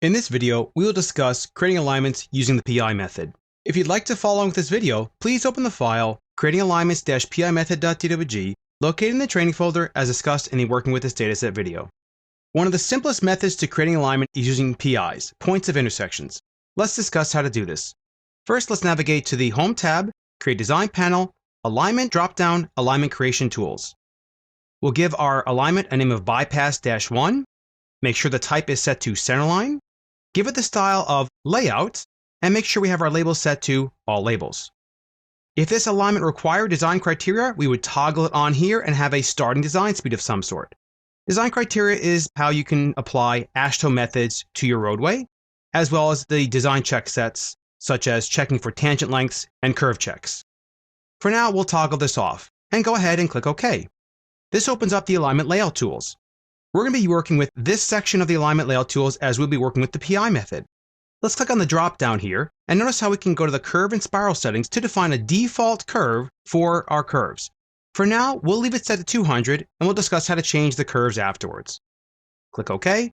In this video, we will discuss creating alignments using the PI method. If you'd like to follow along with this video, please open the file creatingalignments-pimethod.dwg located in the training folder as discussed in the Working with this Dataset video. One of the simplest methods to creating alignment is using PIs, points of intersections. Let's discuss how to do this. First, let's navigate to the Home tab, Create Design Panel, Alignment dropdown, Alignment Creation Tools. We'll give our alignment a name of Bypass-1, make sure the type is set to Centerline, give it the style of Layout, and make sure we have our labels set to All Labels. If this alignment required design criteria, we would toggle it on here and have a starting design speed of some sort. Design criteria is how you can apply AASHTO methods to your roadway, as well as the design check sets, such as checking for tangent lengths and curve checks. For now, we'll toggle this off and go ahead and click OK. This opens up the alignment layout tools. We're going to be working with this section of the alignment layout tools as we'll be working with the PI method. Let's click on the drop down here and notice how we can go to the curve and spiral settings to define a default curve for our curves. For now, we'll leave it set to 200 and we'll discuss how to change the curves afterwards. Click OK. And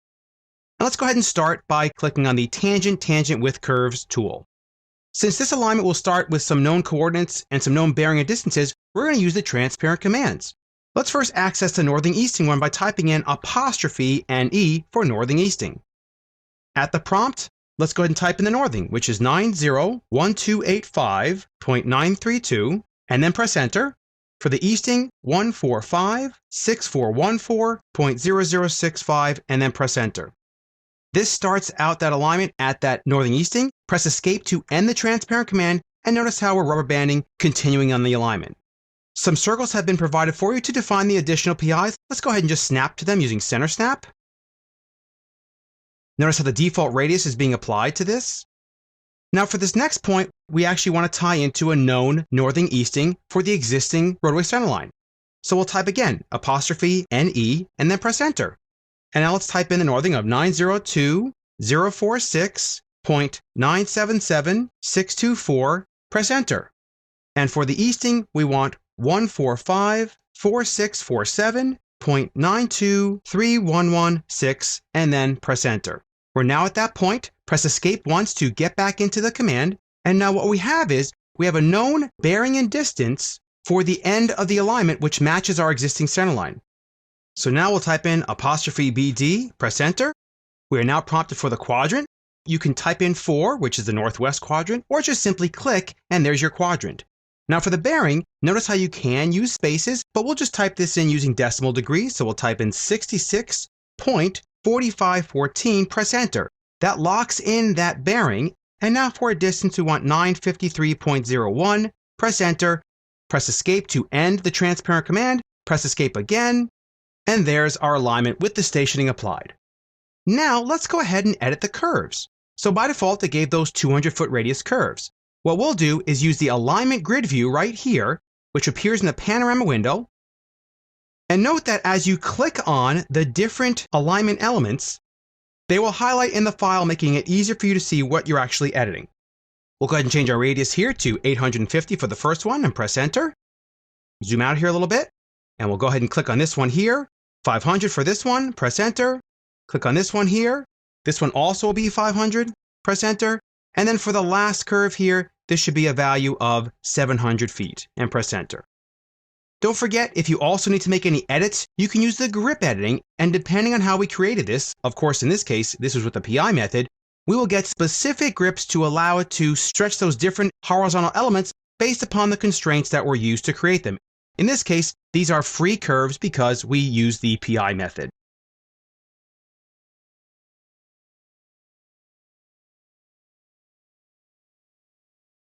let's go ahead and start by clicking on the Tangent with Curves tool. Since this alignment will start with some known coordinates and some known bearing and distances, we're going to use the transparent commands. Let's first access the northing easting one by typing in apostrophe and E for northing easting. At the prompt, let's go ahead and type in the northing, which is 901285.932, and then press enter. For the easting, 1456414.0065, and then press enter. This starts out that alignment at that northing easting. Press escape to end the transparent command, and notice how we're rubber banding, continuing on the alignment. Some circles have been provided for you to define the additional PIs. Let's go ahead and just snap to them using center snap. Notice how the default radius is being applied to this. Now for this next point, we actually want to tie into a known northing easting for the existing roadway centerline. So we'll type again, apostrophe NE, and then press enter. And now let's type in the northing of 902.046.977.624, press enter. And for the easting, we want 145.4647.92311.6, and then press enter. We're now at that point. Press escape once to get back into the command. And now what we have is we have a known bearing and distance for the end of the alignment, which matches our existing centerline. So now we'll type in apostrophe BD, press enter. We are now prompted for the quadrant. You can type in 4, which is the northwest quadrant, or just simply click and there's your quadrant. Now for the bearing, notice how you can use spaces, but we'll just type this in using decimal degrees. So we'll type in 66.4514, press enter. That locks in that bearing. And now for a distance, we want 953.01, press enter, press escape to end the transparent command, press escape again, and there's our alignment with the stationing applied. Now let's go ahead and edit the curves. So by default, it gave those 200-foot radius curves. What we'll do is use the alignment grid view right here, which appears in the panorama window. And note that as you click on the different alignment elements, they will highlight in the file, making it easier for you to see what you're actually editing. We'll go ahead and change our radius here to 850 for the first one and press enter. Zoom out here a little bit, and we'll go ahead and click on this one here. 500 for this one, press enter. Click on this one here. This one also will be 500, press enter. And then for the last curve here, this should be a value of 700 feet and press enter. Don't forget, if you also need to make any edits, you can use the grip editing, and depending on how we created this, of course in this case, this was with the PI method, we will get specific grips to allow it to stretch those different horizontal elements based upon the constraints that were used to create them. In this case, these are free curves because we use the PI method.